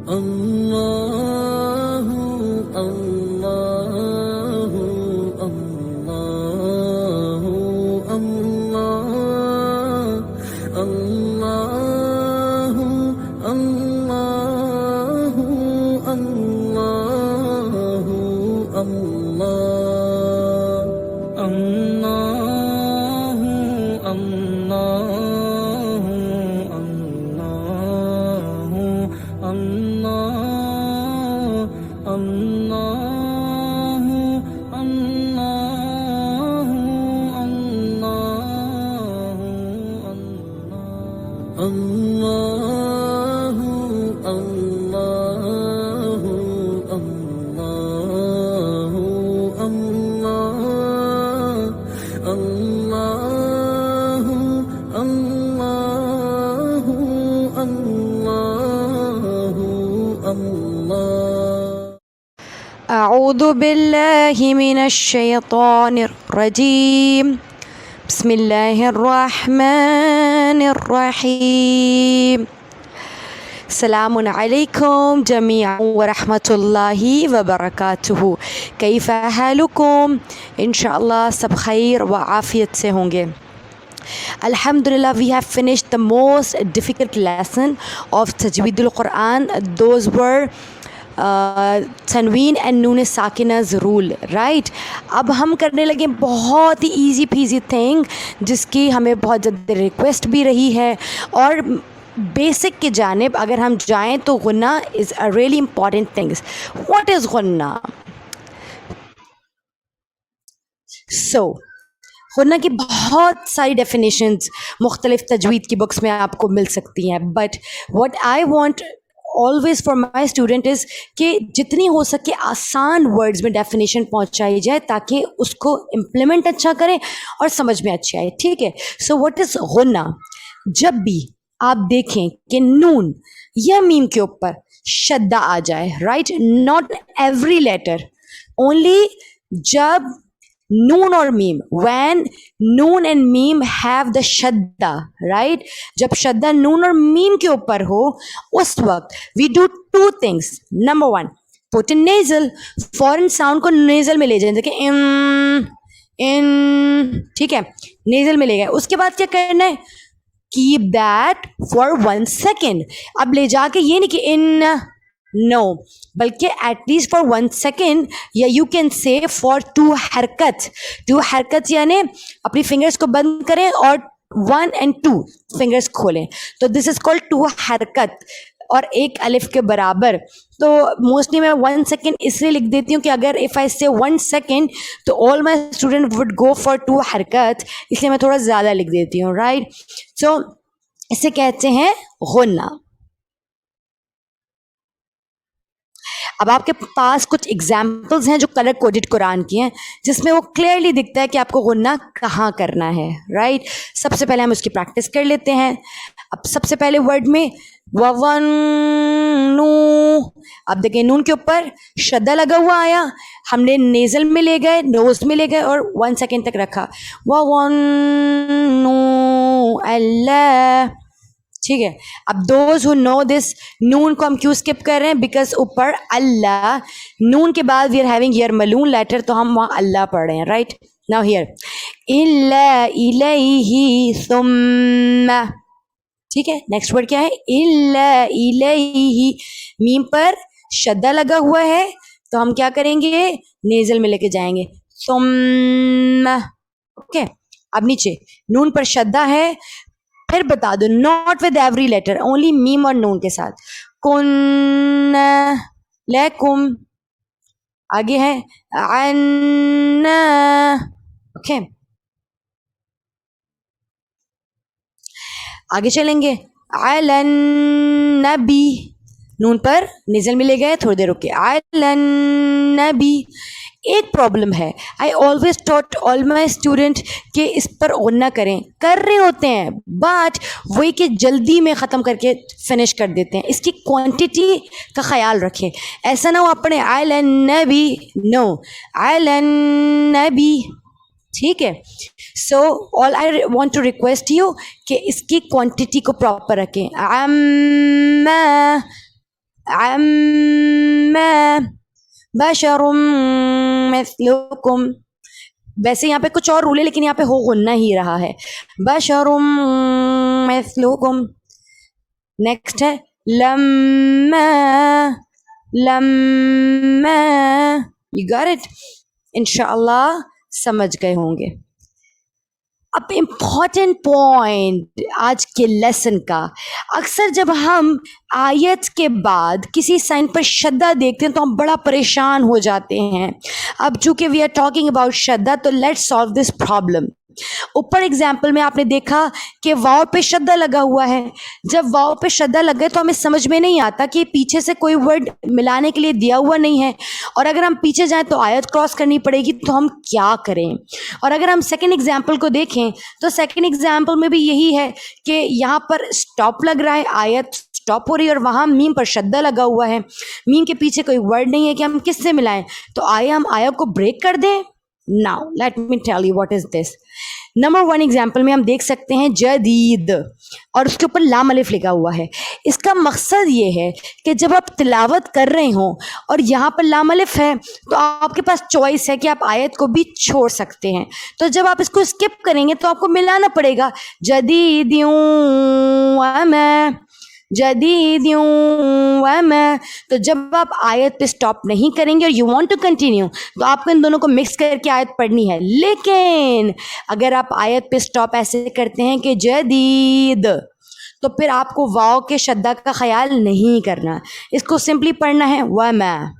اللہ اللہ اللہ اللہ اللہ اللہ اللہ أعوذ بالله من الشيطان الرجيم بسم الله الرحمن الرحيم السلام عليكم جميعا ورحمة الله وبركاته كيف حالكم انشاءاللہ سب خیر و عافیت سے ہوں گے. Alhamdulillah, we have finished the most difficult lesson of Tajweed al-Quran. Those were تنوین اینڈ نون ساکنز رول رائٹ. اب ہم کرنے لگے بہت ہی ایزی پیزی تھنگ جس کی ہمیں بہت زیادہ ریکویسٹ بھی رہی ہے, اور بیسک کی جانب اگر ہم جائیں تو غنہ is a really important things. What is غنہ؟ سو غنہ کی بہت ساری ڈیفینیشنز مختلف تجوید کی بکس میں آپ کو مل سکتی ہیں, but what I want always for my student is کہ جتنی ہو سکے آسان ورڈز میں ڈیفینیشن پہنچائی جائے تاکہ اس کو امپلیمنٹ اچھا کریں اور سمجھ میں اچھی آئے. ٹھیک ہے, سو what is غنہ؟ جب بھی آپ دیکھیں کہ نون یا میم کے اوپر شدہ آ جائے, right, not every letter, only جب نون اور میم, when نون اینڈ میم have the شدہ, رائٹ, جب شدہ نون اور میم کے اوپر ہو اس وقت we do two things. Number one, put in nasal, foreign sound کو nasal میں لے جائیں, دیکھیں in, ٹھیک ہے, nasal میں لے گئے. اس کے بعد کیا کرنا ہے؟ keep that for 1 second. اب لے جا کے یہ نہیں کہ in no, بلکہ ایٹ لیسٹ فار 1 سیکنڈ, یا یو کین سے فار 2 حرکت. 2 حرکت یعنی اپنی فنگرس کو بند کریں اور 1 and 2 فنگرس کھولیں, تو دس از کالڈ 2 حرکت, اور 1 الف کے برابر. تو موسٹلی میں 1 سیکنڈ اس لیے لکھ دیتی ہوں کہ اگر اف آئی سے 1 سیکنڈ تو all my student would go for 2 حرکت, اس لیے میں تھوڑا زیادہ لکھ دیتی ہوں, رائٹ. سو اسے کہتے ہیں غنہ. اب آپ کے پاس کچھ ایگزامپلز ہیں جو کلر کوڈڈ قرآن کی ہیں جس میں وہ کلیئرلی دکھتا ہے کہ آپ کو غنہ کہاں کرنا ہے, رائٹ. سب سے پہلے ہم اس کی پریکٹس کر لیتے ہیں. اب سب سے پہلے ورڈ میں وَوَنُّ, اب دیکھیں نون کے اوپر شدہ لگا ہوا آیا, ہم نے نیزل میں لے گئے, نوز میں لے گئے اور 1 سیکنڈ تک رکھا. وَوَنُّ اللہ, ٹھیک ہے. اب دوز ہو نو دس, نون کو ہم کیوں اسکپ کر رہے ہیں؟ بیکاز اوپر اللہ, نون کے بعد وی آر ہیونگ یرملون لیٹر, تو ہم وہاں اللہ پڑھ رہے ہیں, رائٹ. ناؤ ہیئر الا الیہ ثم, ٹھیک ہے. نیکسٹ ورڈ کیا ہے؟ الا الیہ, میم پر شدہ لگا ہوا ہے تو ہم کیا کریں گے؟ نیزل میں لے کے جائیں گے, ثم, اوکے. اب نیچے نون پر شدہ ہے, پھر بتا دو not with every letter, only میم اور نون کے ساتھ. کن لکم, آگے ہے عنا, اوکے. آگے چلیں گے علی النبی, نون پر نزل میں لے گئے, تھوڑی دیر رکے, علی النبی. ایک پرابلم ہے, I always ٹاٹ all my student کہ اس پر غنہ کریں, کر رہے ہوتے ہیں بٹ وہی کہ جلدی میں ختم کر کے فنش کر دیتے ہیں. اس کی کوانٹٹی کا خیال رکھیں, ایسا نہ ہو اپنے علی النبی, نو, علی النبی, ٹھیک ہے. So all I want to request you کہ اس کی کوانٹٹی کو پراپر رکھیں. अम्मा बशरुम मिथलुकुम, वैसे यहाँ पे कुछ और रूल है लेकिन यहाँ पे हो गुन्ना ही रहा है, बशरुम मिथलुकुम। नेक्स्ट है लम्मा, लम्मा, यू गॉट इट, इंशाअल्लाह समझ गए होंगे। अब इम्पॉर्टेंट पॉइंट आज के लेसन का, अक्सर जब हम आयत के बाद किसी साइन पर शद्दा देखते हैं तो हम बड़ा परेशान हो जाते हैं। अब चूंकि वी आर टॉकिंग अबाउट शद्दा तो लेट्स सॉल्व दिस प्रॉब्लम। ऊपर एग्जाम्पल में आपने देखा कि वाव पे शद्दा लगा हुआ है। जब वाव पे शद्दा लग गए तो हमें समझ में नहीं आता कि पीछे से कोई वर्ड मिलाने के लिए दिया हुआ नहीं है, और अगर हम पीछे जाएं तो आयत क्रॉस करनी पड़ेगी, तो हम क्या करें। और अगर हम सेकंड एग्जाम्पल को देखें तो सेकंड एग्जाम्पल में भी यही है कि यहाँ पर स्टॉप लग रहा है, आयत स्टॉप हो रही है और वहाँ मीम पर शद्दा लगा हुआ है, मीम के पीछे कोई वर्ड नहीं है कि हम किससे मिलाएं, तो आइए हम आयत को ब्रेक कर दें। Now let me tell you what is this. Number 1 example में हम देख सकते हैं जदीद और उसके ऊपर लाम अलिफ लिखा हुआ है। इसका मकसद ये है कि जब आप तिलावत कर रहे हो और यहाँ पर लाम अलिफ है तो आपके पास चॉइस है कि आप आयत को भी छोड़ सकते हैं। तो जब आप इसको स्किप करेंगे तो आपको मिलाना पड़ेगा जदीदियों वमा, जदीदियों वमा। तो जब आप आयत पे स्टॉप नहीं करेंगे और यू वांट टू कंटिन्यू तो आपको इन दोनों को मिक्स करके आयत पढ़नी है। लेकिन अगर आप आयत पे स्टॉप ऐसे करते हैं कि जदीद, तो फिर आपको वाव के शद्दा का ख्याल नहीं करना, इसको सिंपली पढ़ना है वमा।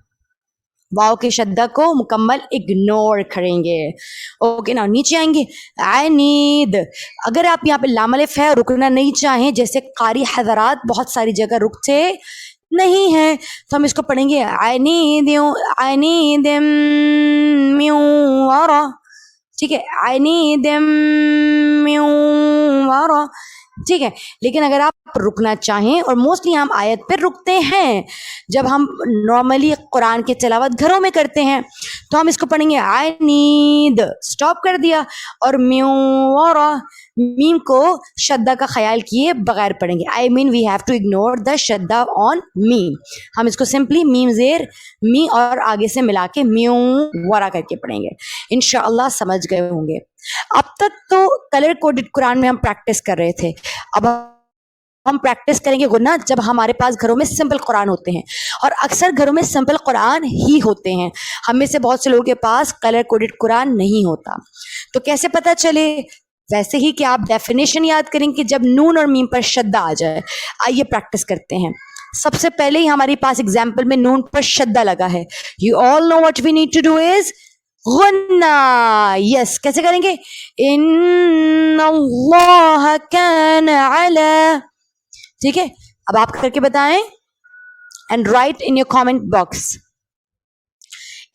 वाव के शद्दा को मुकम्मल इग्नोर करेंगे। ओके ना, नीचे आएंगे आई नीद। अगर आप यहाँ पे लाम अलिफ है रुकना नहीं चाहें, जैसे कारी हज़रात बहुत सारी जगह रुकते नहीं है, तो हम इसको पढ़ेंगे आई नीद, आई नीद म्यूरा, ठीक है, आई नीद म्यूरा, ठीक है। लेकिन अगर आप रुकना चाहें, और मोस्टली हम आयत पर रुकते हैं जब हम नॉर्मली कुरान की तिलावत घरों में करते हैं, तो हम इसको पढ़ेंगे आई नीद, स्टॉप कर दिया, और म्यूरा मीम को शद्दा का ख्याल किए बगैर पढ़ेंगे। I mean we have to ignore the शद्दा ऑन मीम। हम इसको सिंपली मीम जेर मी और आगे से मिला के म्यू वरा करके पढ़ेंगे। इंशाअल्लाह समझ गए होंगे। अब तक तो कलर कोडेड कुरान में हम प्रैक्टिस कर रहे थे, अब हम प्रैक्टिस करेंगे गुन्ना जब हमारे पास घरों में सिंपल कुरान होते हैं, और अक्सर घरों में सिंपल कुरान ही होते हैं। हम में से बहुत से लोगों के पास कलर कोडेड कुरान नहीं होता। तो कैसे पता चले? वैसे ही कि आप डेफिनेशन याद करेंगे जब नून और मीम पर शद्दा आ जाए। आइए प्रैक्टिस करते हैं। सबसे पहले ही हमारे पास एग्जाम्पल में नून पर शद्दा लगा है। You all know what we need to do is गुन्ना। यस, कैसे करेंगे? इन्नल्लाह कान अला, ठीक है। अब आप करके बताएं and write in your comment box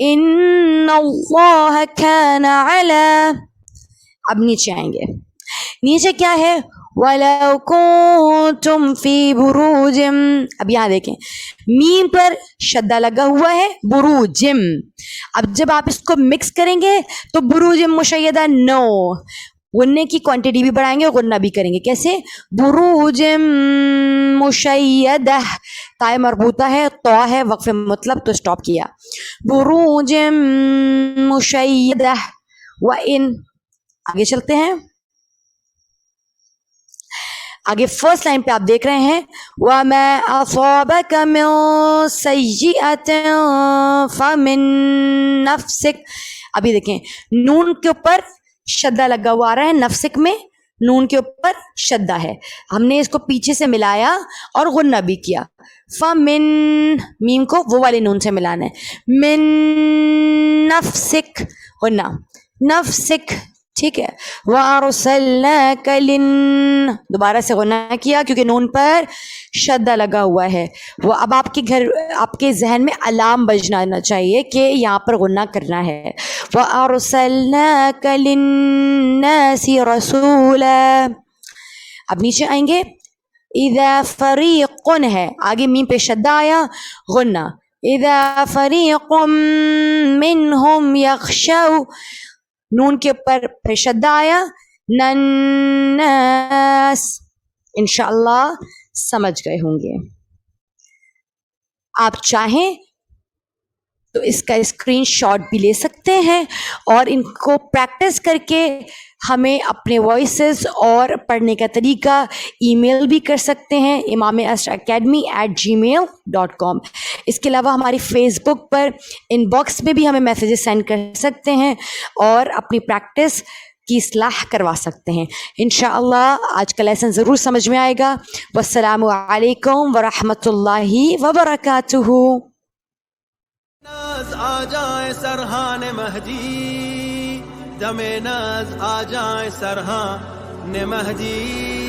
इन्नल्लाह कान अला। अब नीचे आएंगे, नीचे क्या है? वलौ कुंतुम फी बुरूजिम। अब यहाँ देखें मीम पर शद्दा लगा हुआ है, बुरूजिम। अब जब आप इसको मिक्स करेंगे तो बुरूजिम मुशय्यदा नो, गुन्ने की क्वांटिटी भी बढ़ाएंगे और गुन्ना भी करेंगे। कैसे? बुरूजिम मुशय्यदा, ताए मरबूता है, तो है वक्फ मतलब, तो स्टॉप किया। बुरूजिम मुशय्यदा व इन। आगे चलते हैं। आगे फर्स्ट लाइन पे आप देख रहे हैं वमा असाबक मिन सय्यिअतिन फमिन नफ्सिक। अभी देखें नून के ऊपर शद्दा लगा हुआ आ रहा है, नफ्सिक में नून के ऊपर शद्दा है, हमने इसको पीछे से मिलाया और गुन्ना भी किया। फमिन मीम को वो वाले नून से मिलाना है, मिन नफ्सिक गुन्ना, नफ्सिक, ठीक है। वअरसलनाका लिन, दोबारा से गुन्ना किया क्योंकि नून पर शद्दा लगा हुआ है। वो अब आपके जहन में अलार्म बजना चाहिए कि यहाँ पर गुन्ना करना है। वअरसलनाका लिन्नासि रसूला। अब नीचे आएंगे, इज़ा फरीक़ुन है, आगे मीम पे शद्दा आया, गुन्ना। इज़ा फरीक़ुम मिनहुम यख्शौ, नून के ऊपर फिर शद्दा आया, नन्नास। इंशाअल्लाह समझ गए होंगे। آپ چاہیں تو اس کا اسکرین شاٹ بھی لے سکتے ہیں اور ان کو پریکٹس کر کے ہمیں اپنے وائسز اور پڑھنے کا طریقہ ای میل بھی کر سکتے ہیں imamacademy@gmail.com. اس کے علاوہ ہماری face book per in box میں بھی ہمیں میسیجز سینڈ کر سکتے ہیں اور اپنی پریکٹس کی اصلاح کروا سکتے ہیں. انشاءاللہ آج کا لیسن ضرور سمجھ میں آئے گا. والسلام علیکم ورحمۃ اللہ وبرکاتہ. ناز آ جائیں سرحان مہدی، دم ناز آ جائیں سرحان مہدی.